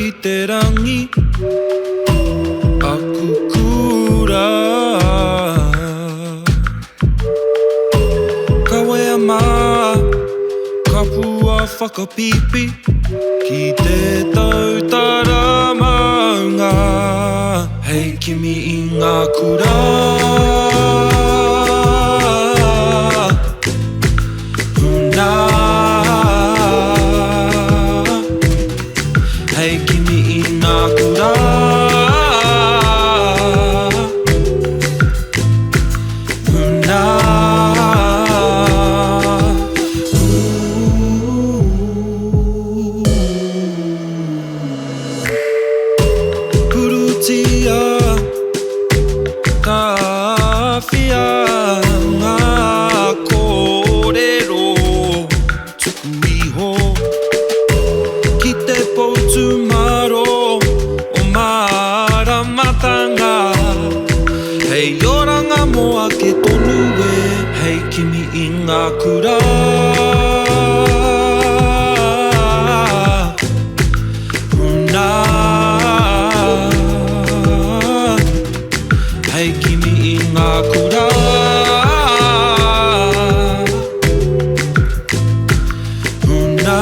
ki te rangi aku kura. Ka wea mā, ka pua whakapipi ki te tautara maunga. Hei kimi I ngā kura. Huna. Hei kimi I ngā kura. Huna. Purutia tawhia ngā kōrero tuku iho ki te poutu maro o māramatanga. Hei oranga moa ke tonu e, hei kimi I ngā kura. Huna. Hei kimi I ngā kura. Huna.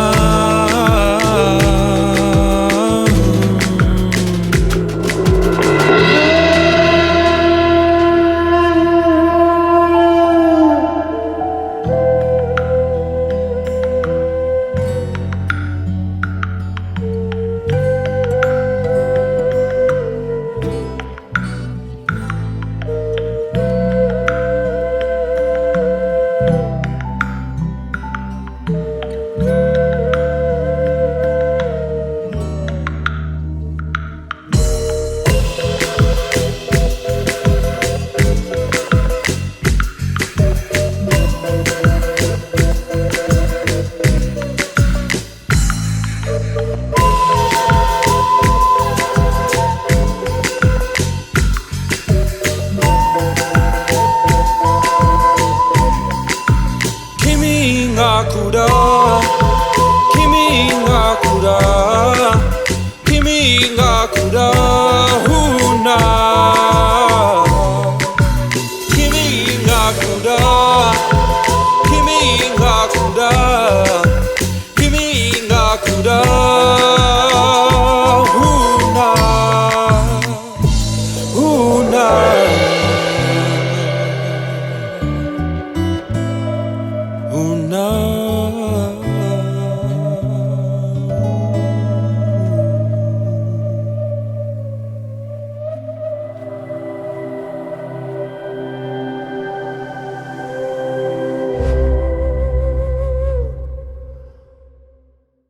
Kimi I ngā kura. Kimi I ngā kura. Kimi I ngā kura. Huna. Kimi I ngā kura. Kimi I ngā kura.